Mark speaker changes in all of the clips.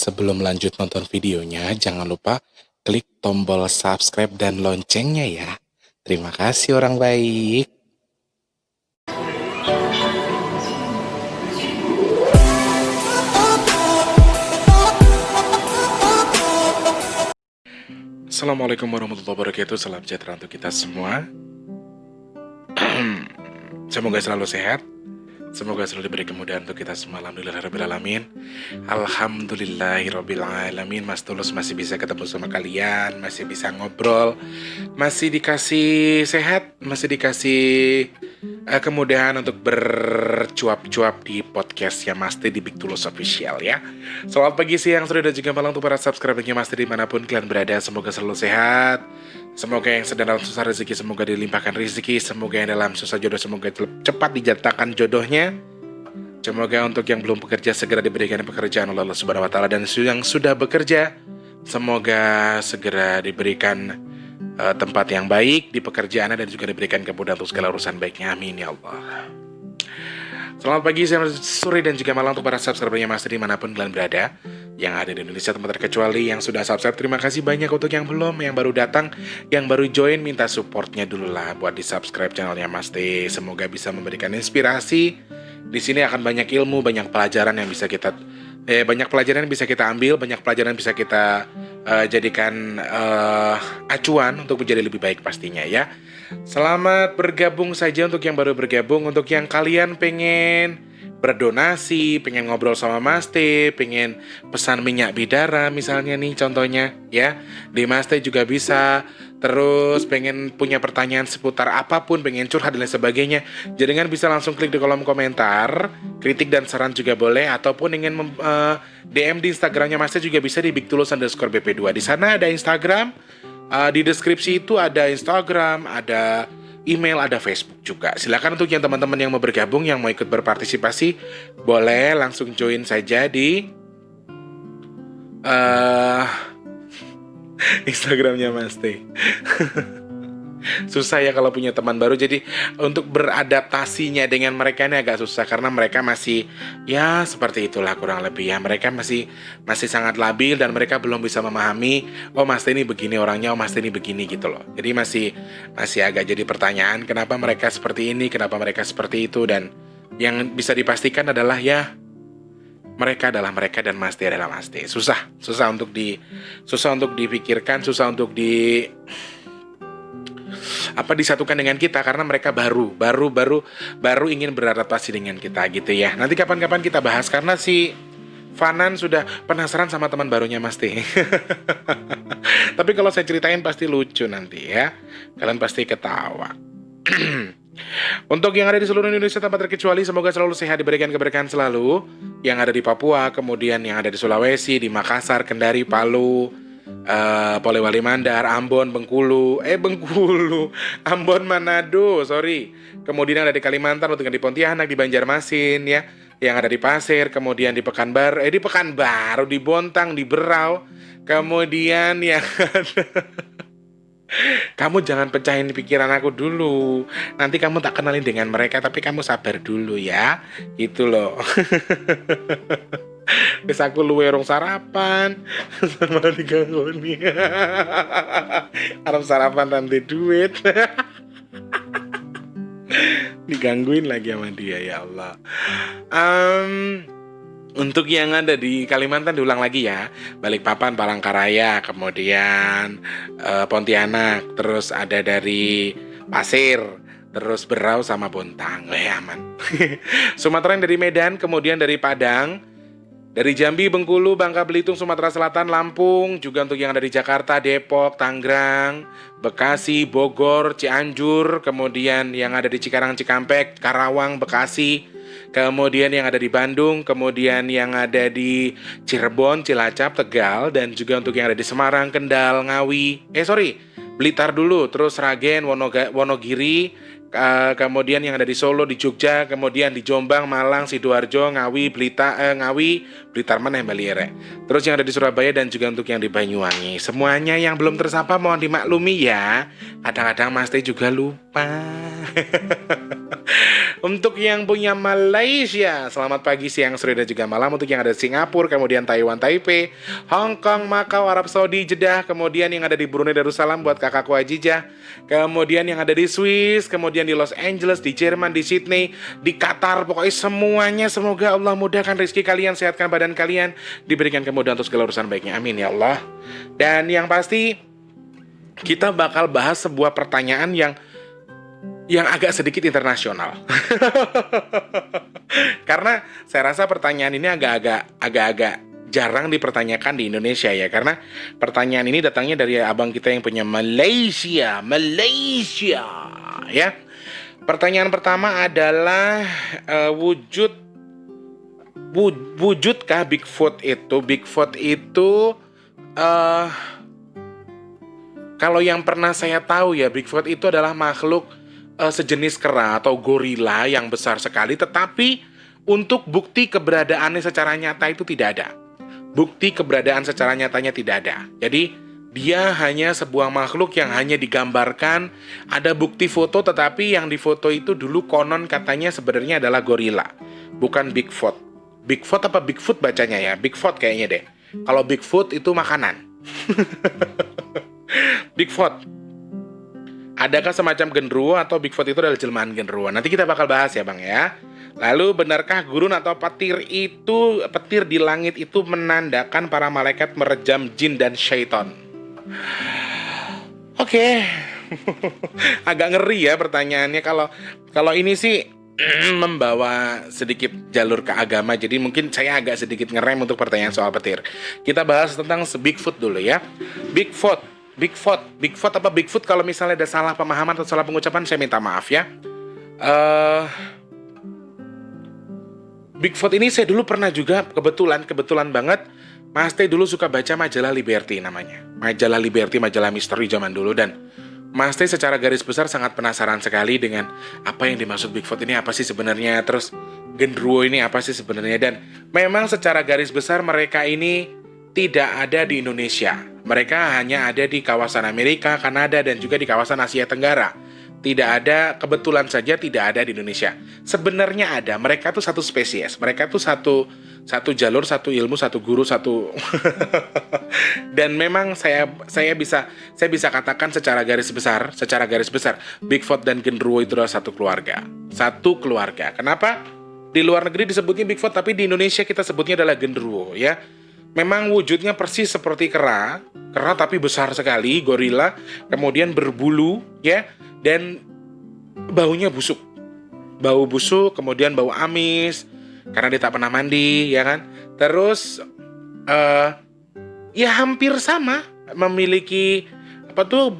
Speaker 1: sebelum lanjut nonton videonya, jangan lupa klik tombol subscribe dan loncengnya ya. Terima kasih orang baik. Assalamualaikum warahmatullahi wabarakatuh. Salam sejahtera untuk kita semua. Semoga selalu sehat. Semoga selalu diberi kemudahan untuk kita semua. Alhamdulillahirrabbilalamin. Alhamdulillahirrabbilalamin. Mas Tulus masih bisa ketemu sama kalian, masih bisa ngobrol, masih dikasih sehat, masih dikasih kemudahan untuk bercuap-cuap di podcastnya Mas T di Big Tulus Official ya. Selamat pagi, siang, sore, dan juga malam untuk para subscribernya Mas T dimanapun kalian berada. Semoga selalu sehat. Semoga yang sedang dalam susah rezeki semoga dilimpahkan rezeki. Semoga yang dalam susah jodoh semoga cepat dijatakan jodohnya. Semoga untuk yang belum bekerja segera diberikan pekerjaan oleh Allah Subhanahu wa taala, dan yang sudah bekerja semoga segera diberikan tempat yang baik di pekerjaannya dan juga diberikan kemudahan untuk segala urusan baiknya. Amin ya Allah. Selamat pagi, siang, sore, dan juga malam untuk para subscribernya Mas T dimanapun kalian berada, yang ada di Indonesia tempat terkecuali. Yang sudah subscribe terima kasih banyak, untuk yang belum, yang baru datang, yang baru join minta supportnya dulu lah buat di subscribe channelnya Mas T. Semoga bisa memberikan inspirasi. Di sini akan banyak ilmu, banyak pelajaran yang bisa kita ambil, banyak pelajaran yang bisa kita jadikan acuan untuk menjadi lebih baik pastinya ya. Selamat bergabung saja untuk yang baru bergabung. Untuk yang kalian pengen berdonasi, pengen ngobrol sama Mas T, pengen pesan minyak bidara misalnya nih contohnya ya, di Mas T juga bisa. Terus pengen punya pertanyaan seputar apapun, pengen curhat dan lain sebagainya, jangan bisa langsung klik di kolom komentar. Kritik dan saran juga boleh, ataupun ingin DM di Instagramnya Mas T juga bisa di bigtulus_bp2. Di sana ada Instagram, di deskripsi itu ada Instagram, ada email, ada Facebook juga. Silakan untuk yang teman-teman yang mau bergabung, yang mau ikut berpartisipasi, boleh langsung join saja di Instagramnya Mas T. Susah ya kalau punya teman baru, jadi untuk beradaptasinya dengan mereka ini agak susah, karena mereka masih ya seperti itulah kurang lebih ya. Mereka masih sangat labil dan mereka belum bisa memahami, oh Mas T ini begini orangnya, oh Mas T ini begini gitu loh. Jadi masih agak jadi pertanyaan, kenapa mereka seperti ini, kenapa mereka seperti itu. Dan yang bisa dipastikan adalah ya, mereka adalah mereka dan Mas T adalah Mas T. Susah untuk dipikirkan, susah untuk disatukan dengan kita, karena mereka baru ingin beradaptasi dengan kita gitu ya. Nanti kapan-kapan kita bahas, karena si Fanan sudah penasaran sama teman barunya Mas T. Tapi kalau saya ceritain pasti lucu nanti ya. Kalian pasti ketawa. Untuk yang ada di seluruh Indonesia tanpa terkecuali, semoga selalu sehat, diberikan keberkahan selalu. Yang ada di Papua, kemudian yang ada di Sulawesi, di Makassar, Kendari, Palu, Polewali Mandar, Ambon, Ambon, Manado, kemudian ada di Kalimantan, untuk yang di Pontianak, di Banjarmasin ya, yang ada di Pasir, kemudian di Pekanbaru, di Bontang, di Berau, kemudian yang kamu jangan pecahin pikiran aku dulu. Nanti kamu tak kenalin dengan mereka, tapi kamu sabar dulu ya. Gitu loh. Wis aku luwe rong sarapan sama digangoni. Arep sarapan nanti duit. Digangguin lagi sama dia, ya Allah. Untuk yang ada di Kalimantan diulang lagi ya, Balikpapan, Palangkaraya, kemudian Pontianak, terus ada dari Pasir, terus Berau sama Bontang, aman. Sumatera yang dari Medan, kemudian dari Padang, dari Jambi, Bengkulu, Bangka Belitung, Sumatera Selatan, Lampung, juga untuk yang ada di Jakarta, Depok, Tangerang, Bekasi, Bogor, Cianjur, kemudian yang ada di Cikarang, Cikampek, Karawang, Bekasi, kemudian yang ada di Bandung, kemudian yang ada di Cirebon, Cilacap, Tegal, dan juga untuk yang ada di Semarang, Kendal, Ngawi, Blitar dulu, terus Sragen, Wonogiri, kemudian yang ada di Solo, di Jogja, kemudian di Jombang, Malang, Sidoarjo, Ngawi, Blitar mana yang Bali ya. Terus yang ada di Surabaya dan juga untuk yang di Banyuwangi. Semuanya yang belum tersapa mohon dimaklumi ya. Kadang-kadang Mas T juga lupa. Untuk yang punya Malaysia, selamat pagi, siang, sore, dan juga malam. Untuk yang ada di Singapura, kemudian Taiwan, Taipei, Hong Kong, Macau, Arab Saudi, Jeddah, kemudian yang ada di Brunei Darussalam buat kakakku Ajijah, kemudian yang ada di Swiss, kemudian di Los Angeles, di Jerman, di Sydney, di Qatar, pokoknya semuanya semoga Allah mudahkan rezeki kalian, sehatkan badan kalian, diberikan kemudahan untuk segala urusan baiknya. Amin ya Allah. Dan yang pasti kita bakal bahas sebuah pertanyaan yang agak sedikit internasional. Karena saya rasa pertanyaan ini agak-agak jarang dipertanyakan di Indonesia ya. Karena pertanyaan ini datangnya dari abang kita yang punya Malaysia ya. Pertanyaan pertama adalah wujudkah Bigfoot itu? Bigfoot itu kalau yang pernah saya tahu ya, Bigfoot itu adalah makhluk sejenis kera atau gorila yang besar sekali, tetapi untuk bukti keberadaannya secara nyata itu tidak ada. Bukti keberadaan secara nyatanya tidak ada. Jadi dia hanya sebuah makhluk yang hanya digambarkan, ada bukti foto, tetapi yang difoto itu dulu konon katanya sebenarnya adalah gorila, bukan Bigfoot. Bigfoot apa Bigfoot bacanya ya? Bigfoot kayaknya deh. Kalau Bigfoot itu makanan. Bigfoot. Adakah semacam genderuwo atau Bigfoot itu adalah jelmaan genderuwo? Nanti kita bakal bahas ya Bang ya. Lalu benarkah gurun atau petir di langit itu menandakan para malaikat merejam jin dan syaitan? Oke. Agak ngeri ya pertanyaannya, kalau ini sih membawa sedikit jalur ke agama, jadi mungkin saya agak sedikit ngerem untuk pertanyaan soal petir. Kita bahas tentang Bigfoot dulu ya. Bigfoot apa Bigfoot, kalau misalnya ada salah pemahaman atau salah pengucapan saya minta maaf ya. Bigfoot ini saya dulu pernah juga, kebetulan banget Mas Teh dulu suka baca majalah Liberty namanya. Majalah Liberty, majalah misteri zaman dulu, dan Mas Teh secara garis besar sangat penasaran sekali dengan apa yang dimaksud Bigfoot ini apa sih sebenarnya, terus genderuwo ini apa sih sebenarnya. Dan memang secara garis besar mereka ini tidak ada di Indonesia. Mereka hanya ada di kawasan Amerika, Kanada, dan juga di kawasan Asia Tenggara. Tidak ada, kebetulan saja tidak ada di Indonesia. Sebenarnya ada, mereka tuh satu spesies. Mereka tuh satu jalur, satu ilmu, satu guru, satu dan memang saya bisa katakan secara garis besar Bigfoot dan genderuwo itu adalah satu keluarga. Kenapa di luar negeri disebutnya Bigfoot, tapi di Indonesia kita sebutnya adalah genderuwo ya. Memang wujudnya persis seperti kera tapi besar sekali, gorila, kemudian berbulu ya, dan baunya busuk, kemudian bau amis karena dia tak pernah mandi ya kan. Terus ya hampir sama, memiliki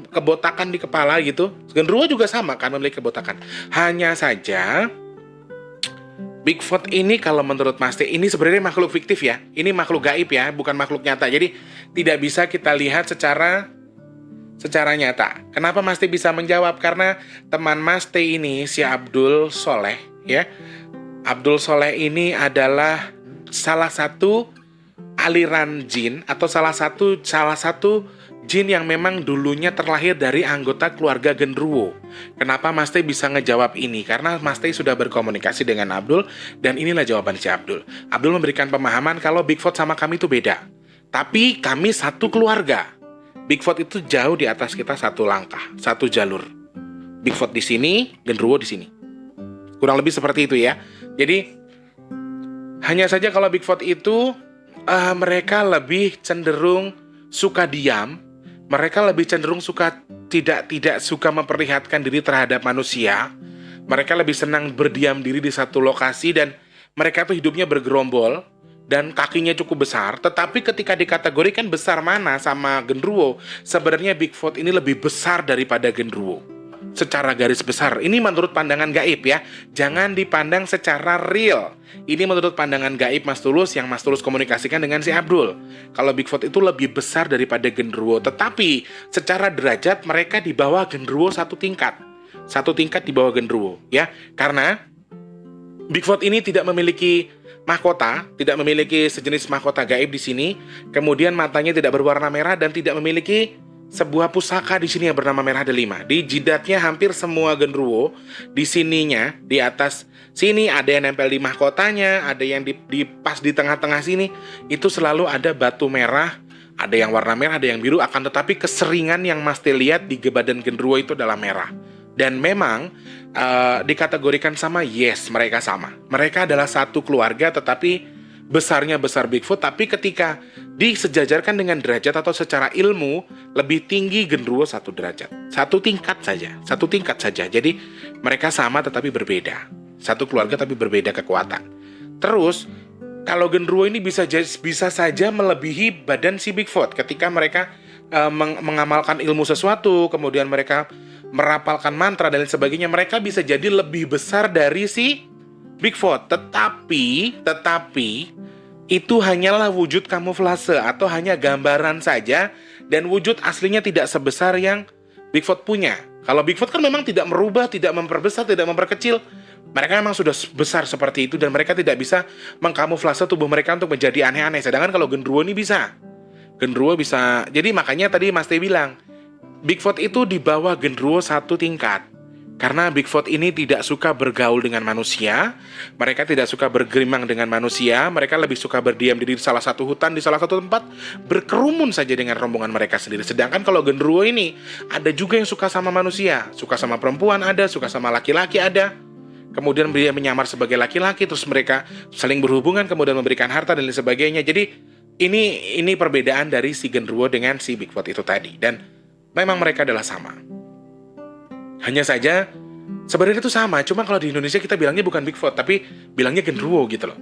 Speaker 1: kebotakan di kepala gitu. Genderuwo juga sama kan, memiliki kebotakan. Hanya saja Bigfoot ini kalau menurut Mas T ini sebenarnya makhluk fiktif ya. Ini makhluk gaib ya, bukan makhluk nyata. Jadi tidak bisa kita lihat secara nyata. Kenapa Mas T bisa menjawab? Karena teman Mas T ini si Abdul Soleh ya. Abdul Soleh ini adalah salah satu aliran jin atau salah satu jin yang memang dulunya terlahir dari anggota keluarga genderuwo. Kenapa Mas Teh bisa ngejawab ini? Karena Mas Teh sudah berkomunikasi dengan Abdul, dan inilah jawaban si Abdul. Abdul memberikan pemahaman kalau Bigfoot sama kami itu beda, tapi kami satu keluarga. Bigfoot itu jauh di atas kita satu langkah, satu jalur. Bigfoot di sini, genderuwo di sini. Kurang lebih seperti itu ya. Jadi hanya saja kalau Bigfoot itu mereka lebih cenderung suka diam. Mereka lebih cenderung tidak suka memperlihatkan diri terhadap manusia. Mereka lebih senang berdiam diri di satu lokasi, dan mereka tuh hidupnya bergerombol dan kakinya cukup besar. Tetapi ketika dikategorikan besar mana sama genderuwo, sebenarnya Bigfoot ini lebih besar daripada genderuwo. Secara garis besar, ini menurut pandangan gaib ya. Jangan dipandang secara real. Ini menurut pandangan gaib Mas Tulus, yang Mas Tulus komunikasikan dengan si Abdul. Kalau Bigfoot itu lebih besar daripada genderuwo, tetapi secara derajat mereka di bawah genderuwo satu tingkat di bawah genderuwo ya. Karena Bigfoot ini tidak memiliki mahkota, tidak memiliki sejenis mahkota gaib di sini. Kemudian matanya tidak berwarna merah dan tidak memiliki sebuah pusaka di sini yang bernama merah delima. Di jidatnya hampir semua genderuwo, di sininya, di atas sini ada yang nempel di mahkotanya, ada yang di pas di tengah-tengah sini, itu selalu ada batu merah, ada yang warna merah, ada yang biru, akan tetapi keseringan yang Mas Teh lihat di badan genderuwo itu adalah merah. Dan memang dikategorikan sama, yes, mereka sama. Mereka adalah satu keluarga, tetapi besarnya besar Bigfoot, tapi ketika disejajarkan dengan derajat atau secara ilmu, lebih tinggi genderuwo 1 derajat. Satu tingkat saja. Jadi mereka sama tetapi berbeda. Satu keluarga tapi berbeda kekuatan. Terus, kalau genderuwo ini bisa saja melebihi badan si Bigfoot ketika mereka mengamalkan ilmu sesuatu, kemudian mereka merapalkan mantra dan lain sebagainya, mereka bisa jadi lebih besar dari si Bigfoot. Tetapi itu hanyalah wujud kamuflase atau hanya gambaran saja, dan wujud aslinya tidak sebesar yang Bigfoot punya. Kalau Bigfoot kan memang tidak merubah, tidak memperbesar, tidak memperkecil. Mereka memang sudah besar seperti itu dan mereka tidak bisa mengkamuflase tubuh mereka untuk menjadi aneh-aneh. Sedangkan kalau genderuwo ini bisa. Genderuwo bisa. Jadi makanya tadi Mas Teh bilang, Bigfoot itu di bawah genderuwo 1 tingkat. Karena Bigfoot ini tidak suka bergaul dengan manusia, mereka tidak suka bergerimang dengan manusia, mereka lebih suka berdiam diri di salah satu hutan, di salah satu tempat, berkerumun saja dengan rombongan mereka sendiri. Sedangkan kalau genderuwo ini, ada juga yang suka sama manusia, suka sama perempuan ada, suka sama laki-laki ada, kemudian dia menyamar sebagai laki-laki, terus mereka saling berhubungan, kemudian memberikan harta dan lain sebagainya. Jadi ini perbedaan dari si genderuwo dengan si Bigfoot itu tadi, dan memang mereka adalah sama. Hanya saja sebenarnya itu sama, cuma kalau di Indonesia kita bilangnya bukan Bigfoot, tapi bilangnya genderuwo gitu loh.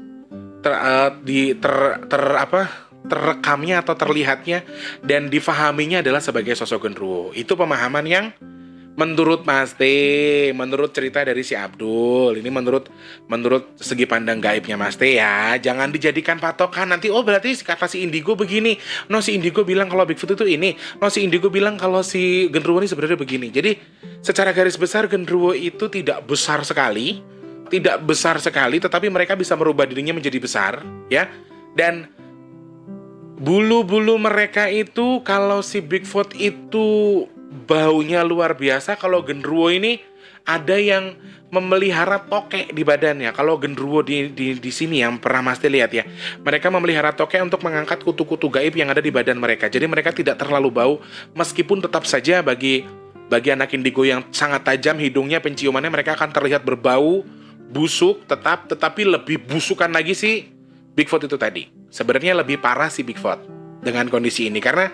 Speaker 1: Terrekamnya atau terlihatnya dan difahaminya adalah sebagai sosok genderuwo. Itu pemahaman yang menurut Mas Teh, menurut cerita dari si Abdul, ini menurut segi pandang gaibnya Mas Teh ya. Jangan dijadikan patokan nanti, oh berarti kata si Indigo begini, no si Indigo bilang kalau Bigfoot itu ini, no si Indigo bilang kalau si genderuwo ini sebenarnya begini. Jadi secara garis besar genderuwo itu tidak besar sekali, tetapi mereka bisa merubah dirinya menjadi besar, ya. Dan bulu-bulu mereka itu, kalau si Bigfoot itu baunya luar biasa, kalau genderuwo ini ada yang memelihara tokek di badannya. Kalau genderuwo di sini yang pernah Mas Teh lihat ya, mereka memelihara tokek untuk mengangkat kutu-kutu gaib yang ada di badan mereka. Jadi mereka tidak terlalu bau, meskipun tetap saja bagi anak indigo yang sangat tajam hidungnya, penciumannya, mereka akan terlihat berbau, busuk, tetapi lebih busukan lagi si Bigfoot itu tadi. Sebenarnya lebih parah si Bigfoot dengan kondisi ini, karena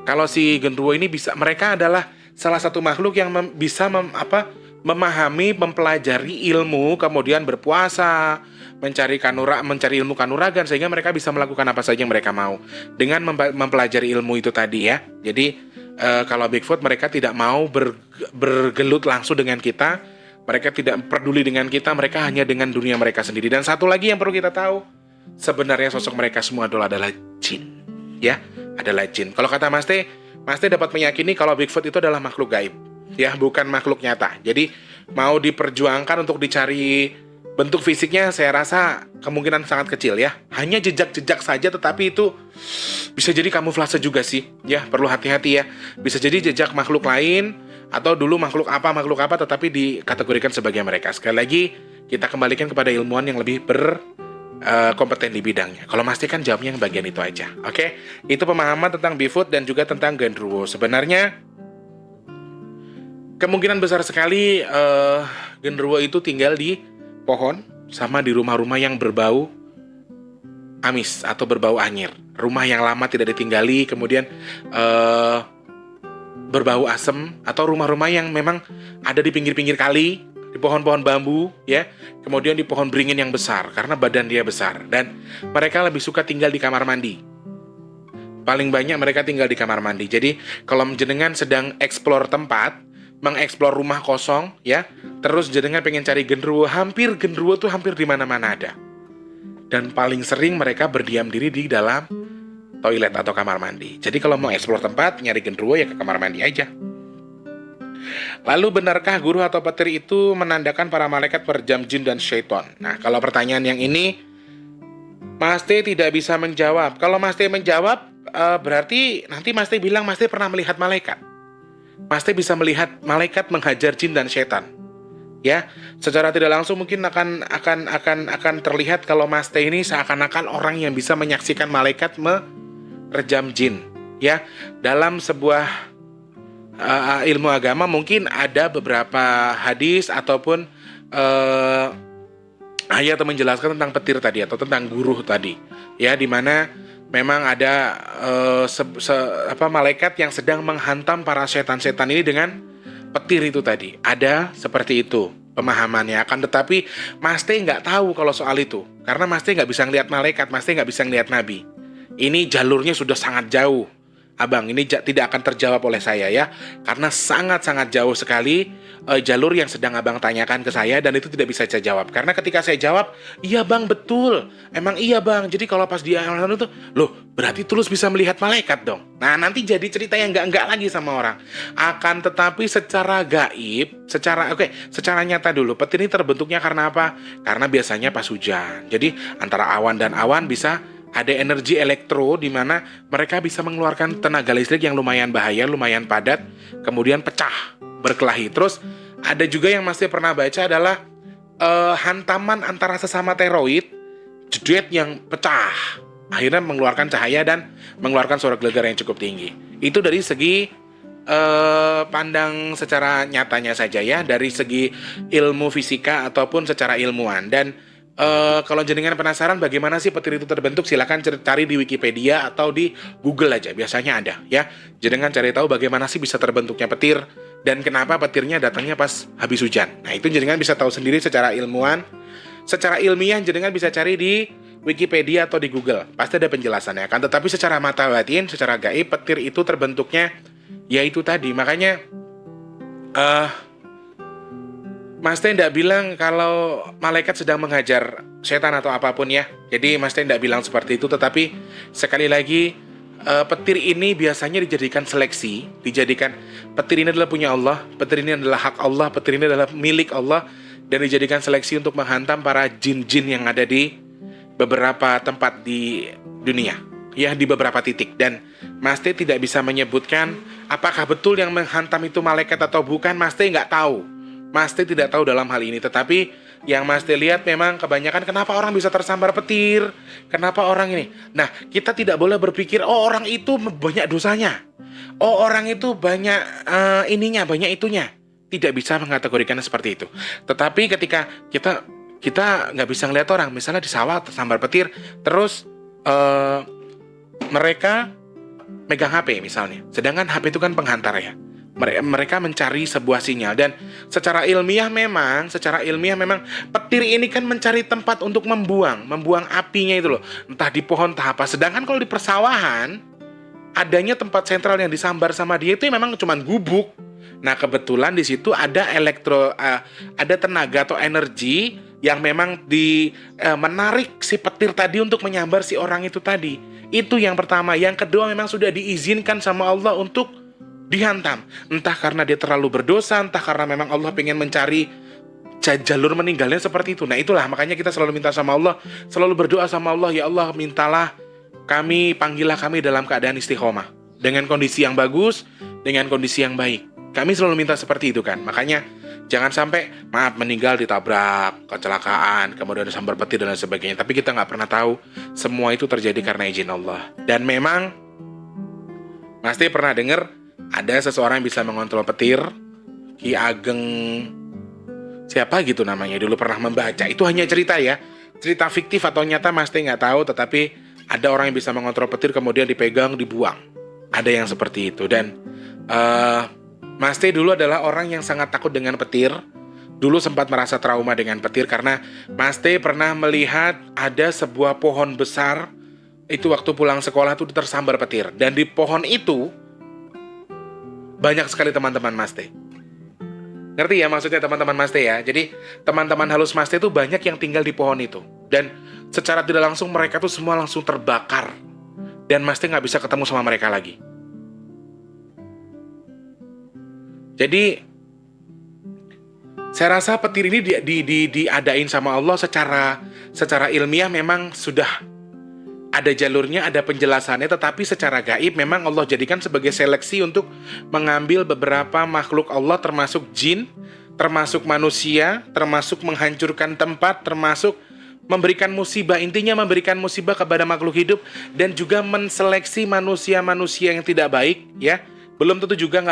Speaker 1: kalau si genderuwo ini mereka adalah salah satu makhluk yang bisa memahami, mempelajari ilmu, kemudian berpuasa, mencari ilmu kanuragan, sehingga mereka bisa melakukan apa saja yang mereka mau dengan mempelajari ilmu itu tadi ya. Jadi kalau Bigfoot, mereka tidak mau bergelut langsung dengan kita, mereka tidak peduli dengan kita, mereka hanya dengan dunia mereka sendiri. Dan satu lagi yang perlu kita tahu, sebenarnya sosok mereka semua adalah jin, ya, adalah jin. Kalau kata Mas Teh dapat meyakini kalau Bigfoot itu adalah makhluk gaib, ya, bukan makhluk nyata. Jadi mau diperjuangkan untuk dicari bentuk fisiknya, saya rasa kemungkinan sangat kecil ya. Hanya jejak-jejak saja, tetapi itu bisa jadi kamuflase juga sih, ya, perlu hati-hati ya. Bisa jadi jejak makhluk lain, atau dulu makhluk apa, tetapi dikategorikan sebagai mereka. Sekali lagi, kita kembalikan kepada ilmuwan yang lebih kompeten di bidangnya. Kalau Mas Teh kan jawabnya yang bagian itu aja. Oke? Itu pemahaman tentang Bigfoot dan juga tentang genderuwo. Sebenarnya kemungkinan besar sekali genderuwo itu tinggal di pohon sama di rumah-rumah yang berbau amis atau berbau anyir. Rumah yang lama tidak ditinggali, kemudian berbau asem, atau rumah-rumah yang memang ada di pinggir-pinggir kali, di pohon-pohon bambu, ya, kemudian di pohon beringin yang besar, karena badan dia besar, dan mereka lebih suka tinggal di kamar mandi. Paling banyak mereka tinggal di kamar mandi. Jadi kalau jenengan sedang explore tempat, mengeksplor rumah kosong, ya, terus jenengan pengen cari genderuwo tuh hampir di mana-mana ada. Dan paling sering mereka berdiam diri di dalam toilet atau kamar mandi. Jadi kalau mau explore tempat, nyari genderuwo ya ke kamar mandi aja. Lalu benarkah guru atau petir itu menandakan para malaikat, perjam jin dan syaitan? Nah, kalau pertanyaan yang ini Mas Teh tidak bisa menjawab. Kalau Mas Teh menjawab, berarti nanti Mas Teh bilang Mas Teh pernah melihat malaikat. Mas Teh bisa melihat malaikat menghajar jin dan setan. Ya, secara tidak langsung mungkin akan terlihat kalau Mas Teh ini seakan-akan orang yang bisa menyaksikan malaikat merejam jin. Ya, dalam sebuah ilmu agama mungkin ada beberapa hadis ataupun ayat yang menjelaskan tentang petir tadi atau tentang guru tadi. Ya, di mana memang ada malaikat yang sedang menghantam para setan-setan ini dengan petir itu tadi. Ada seperti itu pemahamannya. Akan tetapi Mas Teh nggak tahu kalau soal itu. Karena Mas Teh nggak bisa ngelihat malaikat, Mas Teh nggak bisa ngelihat nabi. Ini jalurnya sudah sangat jauh. Abang, ini tidak akan terjawab oleh saya ya. Karena sangat-sangat jauh sekali jalur yang sedang abang tanyakan ke saya. Dan itu tidak bisa saya jawab. Karena ketika saya jawab, iya bang, betul. Emang iya bang. Jadi kalau pas dia itu, loh berarti Tulus bisa melihat malaikat dong. Nah nanti jadi cerita yang enggak lagi sama orang. Akan tetapi secara gaib, secara nyata dulu. Petir ini terbentuknya karena apa? Karena biasanya pas hujan. Jadi antara awan dan awan bisa ada energi elektro di mana mereka bisa mengeluarkan tenaga listrik yang lumayan bahaya, lumayan padat, kemudian pecah, berkelahi. Terus ada juga yang masih pernah baca adalah hantaman antara sesama teroid, jedet yang pecah, akhirnya mengeluarkan cahaya dan mengeluarkan suara gelegar yang cukup tinggi. Itu dari segi pandang secara nyatanya saja ya, dari segi ilmu fisika ataupun secara ilmuwan. Dan kalau jenengan penasaran bagaimana sih petir itu terbentuk, silakan cari di Wikipedia atau di Google aja, biasanya ada ya. Jenengan cari tahu bagaimana sih bisa terbentuknya petir dan kenapa petirnya datangnya pas habis hujan. Nah itu jenengan bisa tahu sendiri secara ilmuwan, secara ilmiah jenengan bisa cari di Wikipedia atau di Google, pasti ada penjelasannya kan. Tetapi secara mata batin, secara gaib, petir itu terbentuknya yaitu tadi. Makanya Mas Teh tidak bilang kalau malaikat sedang menghajar setan atau apapun ya. Jadi Mas Teh tidak bilang seperti itu. Tetapi sekali lagi petir ini biasanya dijadikan seleksi. Petir ini adalah punya Allah, petir ini adalah hak Allah, petir ini adalah milik Allah. Dan dijadikan seleksi untuk menghantam para jin-jin yang ada di beberapa tempat di dunia. Ya, di beberapa titik. Dan Mas Teh tidak bisa menyebutkan apakah betul yang menghantam itu malaikat atau bukan. Mas Teh nggak tahu. Mas Teh tidak tahu dalam hal ini, tetapi yang Mas Teh lihat memang kebanyakan kenapa orang bisa tersambar petir, kenapa orang ini. Nah, kita tidak boleh berpikir, oh orang itu banyak dosanya, oh orang itu banyak banyak itunya. Tidak bisa mengkategorikannya seperti itu. Tetapi ketika kita nggak bisa ngelihat orang, misalnya di sawah tersambar petir, terus mereka megang HP misalnya, sedangkan HP itu kan penghantar ya. Mereka mencari sebuah sinyal dan secara ilmiah memang petir ini kan mencari tempat untuk membuang apinya itu loh, entah di pohon entah apa. Sedangkan kalau di persawahan adanya tempat sentral yang disambar sama dia itu memang cuma gubuk. Nah kebetulan di situ ada ada tenaga atau energi yang memang menarik si petir tadi untuk menyambar si orang itu tadi. Itu yang pertama. Yang kedua memang sudah diizinkan sama Allah untuk dihantam, entah karena dia terlalu berdosa, entah karena memang Allah pengen mencari jalur meninggalnya seperti itu. Nah itulah makanya kita selalu minta sama Allah, selalu berdoa sama Allah, ya Allah panggillah kami dalam keadaan istiqomah, dengan kondisi yang bagus, dengan kondisi yang baik. Kami selalu minta seperti itu kan. Makanya jangan sampai meninggal ditabrak, kecelakaan, kemudian disambar petir dan lain sebagainya. Tapi kita nggak pernah tahu semua itu terjadi karena izin Allah. Dan memang Mas Teh pernah dengar ada seseorang yang bisa mengontrol petir, Ki Ageng siapa gitu namanya, dulu pernah membaca. Itu hanya cerita ya, cerita fiktif atau nyata Mas Teh nggak tahu. Tetapi ada orang yang bisa mengontrol petir kemudian dipegang, dibuang. Ada yang seperti itu. Dan Mas Teh dulu adalah orang yang sangat takut dengan petir. Dulu sempat merasa trauma dengan petir karena Mas Teh pernah melihat ada sebuah pohon besar. Itu waktu pulang sekolah tuh tersambar petir. Dan di pohon itu banyak sekali teman-teman Mas Teh. Ngerti ya maksudnya teman-teman Mas Teh ya? Jadi teman-teman halus Mas Teh itu banyak yang tinggal di pohon itu. Dan secara tidak langsung mereka tuh semua langsung terbakar. Dan Mas Teh gak bisa ketemu sama mereka lagi. Jadi saya rasa petir ini diadain sama Allah secara ilmiah memang sudah ada jalurnya, ada penjelasannya, tetapi secara gaib memang Allah jadikan sebagai seleksi untuk mengambil beberapa makhluk Allah, termasuk jin, termasuk manusia, termasuk menghancurkan tempat, termasuk memberikan musibah. Intinya memberikan musibah kepada makhluk hidup, dan juga menseleksi manusia-manusia yang tidak baik, ya. Belum tentu juga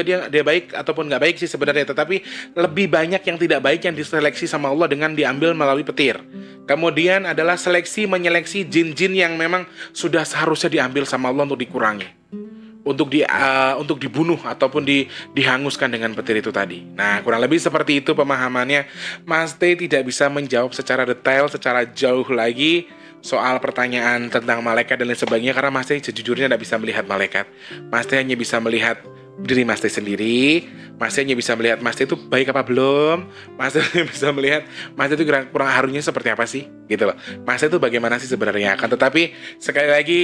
Speaker 1: dia baik ataupun nggak baik sih sebenarnya, tetapi lebih banyak yang tidak baik yang diseleksi sama Allah dengan diambil melalui petir. Kemudian adalah menyeleksi jin-jin yang memang sudah seharusnya diambil sama Allah untuk dikurangi, untuk dibunuh ataupun dihanguskan dengan petir itu tadi. Nah, kurang lebih seperti itu pemahamannya. Mas T tidak bisa menjawab secara detail, secara jauh lagi soal pertanyaan tentang malaikat dan lain sebagainya, karena Mas T sejujurnya tidak bisa melihat malaikat. Mas T hanya bisa melihat diri Mas T sendiri. Mas T hanya bisa melihat Mas T itu baik apa belum. Mas T hanya bisa melihat Mas T itu kurang harunya seperti apa sih, gitu loh. Mas T itu bagaimana sih sebenarnya. Akan tetapi sekali lagi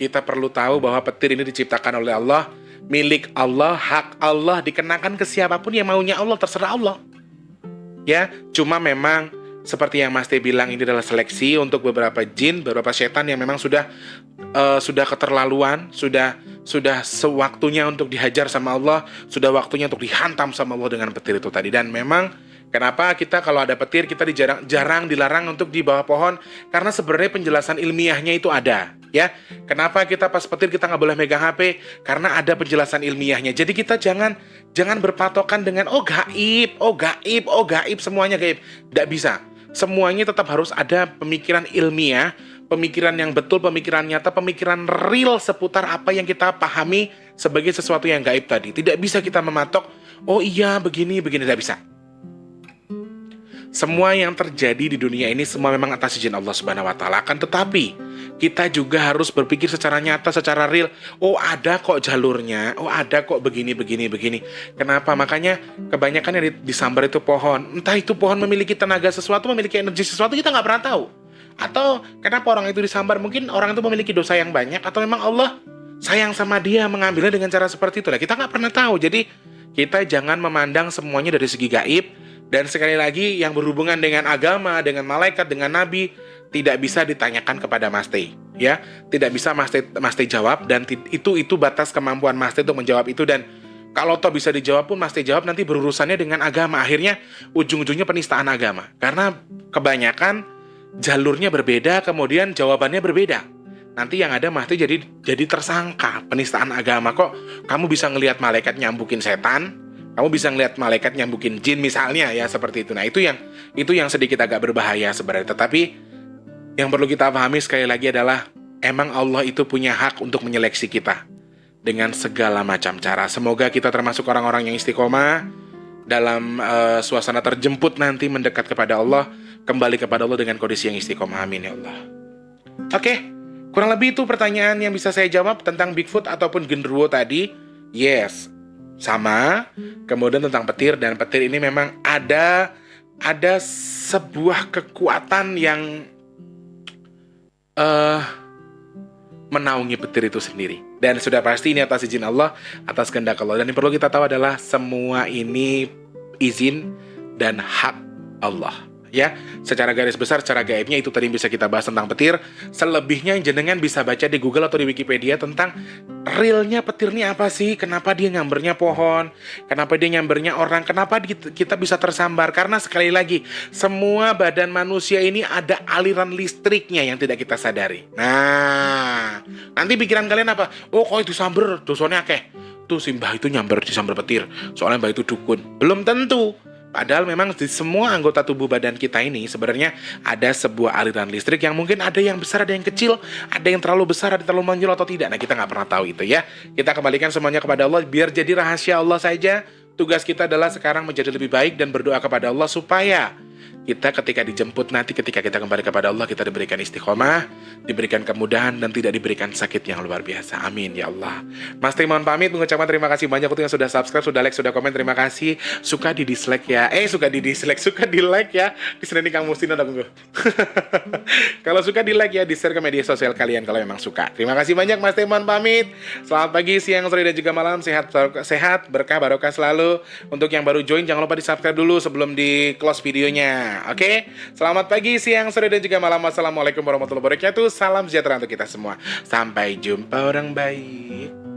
Speaker 1: kita perlu tahu bahwa petir ini diciptakan oleh Allah, milik Allah, hak Allah, dikenakan ke siapapun yang maunya Allah, terserah Allah. Ya, cuma memang seperti yang Mas T bilang, ini adalah seleksi untuk beberapa jin, beberapa setan yang memang sudah keterlaluan, sudah sewaktunya untuk dihajar sama Allah, sudah waktunya untuk dihantam sama Allah dengan petir itu tadi. Dan memang kenapa kita kalau ada petir kita jarang dilarang untuk di bawah pohon, karena sebenarnya penjelasan ilmiahnya itu ada, ya. Kenapa kita pas petir kita nggak boleh megang HP? Karena ada penjelasan ilmiahnya. Jadi kita jangan berpatokan dengan oh gaib, semuanya gaib. Nggak bisa. Semuanya tetap harus ada pemikiran ilmiah, pemikiran yang betul, pemikiran nyata, pemikiran real seputar apa yang kita pahami sebagai sesuatu yang gaib tadi. Tidak bisa kita mematok, oh iya begini, tidak bisa. Semua yang terjadi di dunia ini semua memang atas izin Allah Subhanahu wa taala. Akan tetapi kita juga harus berpikir secara nyata, secara real. Oh, ada kok jalurnya. Oh, ada kok begini. Kenapa? Makanya kebanyakan yang disambar itu pohon. Entah itu pohon memiliki tenaga sesuatu, memiliki energi sesuatu, kita nggak pernah tahu. Atau kenapa orang itu disambar? Mungkin orang itu memiliki dosa yang banyak, atau memang Allah sayang sama dia mengambilnya dengan cara seperti itu. Nah, kita nggak pernah tahu. Jadi kita jangan memandang semuanya dari segi gaib. Dan sekali lagi, yang berhubungan dengan agama, dengan malaikat, dengan nabi, tidak bisa ditanyakan kepada Mas T, ya. Tidak bisa Mas T jawab, dan itu batas kemampuan Mas T untuk menjawab itu. Dan kalau toh bisa dijawab pun Mas T jawab nanti berurusannya dengan agama. Akhirnya ujung-ujungnya penistaan agama. Karena kebanyakan jalurnya berbeda, kemudian jawabannya berbeda. Nanti yang ada Mas T jadi tersangka penistaan agama. Kok kamu bisa ngelihat malaikat nyambukin setan? Kamu bisa ngelihat malaikat nyambukin jin misalnya, ya, seperti itu. Nah, itu yang sedikit agak berbahaya sebenarnya. Tetapi yang perlu kita pahami sekali lagi adalah emang Allah itu punya hak untuk menyeleksi kita dengan segala macam cara. Semoga kita termasuk orang-orang yang istiqomah dalam suasana terjemput nanti mendekat kepada Allah, kembali kepada Allah dengan kondisi yang istiqomah. Amin ya Allah. Oke, kurang lebih itu pertanyaan yang bisa saya jawab tentang Bigfoot ataupun genderuwo tadi. Yes, sama. Kemudian tentang petir, dan petir ini memang ada sebuah kekuatan yang menaungi petir itu sendiri. Dan sudah pasti ini atas izin Allah, atas kehendak Allah. Dan yang perlu kita tahu adalah semua ini izin dan hak Allah, ya. Secara garis besar, secara gaibnya itu tadi bisa kita bahas tentang petir. Selebihnya jenengan bisa baca di Google atau di Wikipedia tentang realnya petir ini apa sih? Kenapa dia nyambernya pohon? Kenapa dia nyambernya orang? Kenapa kita bisa tersambar? Karena sekali lagi, semua badan manusia ini ada aliran listriknya yang tidak kita sadari. Nah, nanti pikiran kalian apa? Oh, kok itu samber, dosanya akeh. Tuh si mbah itu nyamber di samber petir, soalnya mbah itu dukun. Belum tentu. Padahal memang di semua anggota tubuh badan kita ini sebenarnya ada sebuah aliran listrik yang mungkin ada yang besar, ada yang kecil, ada yang terlalu besar, ada yang terlalu menonjol atau tidak. Nah, kita nggak pernah tahu itu, ya. Kita kembalikan semuanya kepada Allah, biar jadi rahasia Allah saja. Tugas kita adalah sekarang menjadi lebih baik dan berdoa kepada Allah supaya kita ketika dijemput nanti, ketika kita kembali kepada Allah, kita diberikan istiqomah, diberikan kemudahan, dan tidak diberikan sakit yang luar biasa. Amin ya Allah. Mas T mohon pamit, mengucapkan terima kasih banyak untuk yang sudah subscribe, sudah like, sudah komen. Terima kasih. Suka di dislike ya. Suka di like ya. Di sini Kang Mustin ada gue. Kalau suka di like ya, di share ke media sosial kalian kalau memang suka. Terima kasih banyak Mas T mohon pamit. Selamat pagi, siang, sore, dan juga malam. Sehat, berkah, barokah selalu. Untuk yang baru join, jangan lupa di subscribe dulu sebelum di close videonya. semuanya. Oke, selamat pagi, siang, sore, dan juga malam. Assalamualaikum warahmatullahi wabarakatuh. Salam sejahtera untuk kita semua. Sampai jumpa orang baik.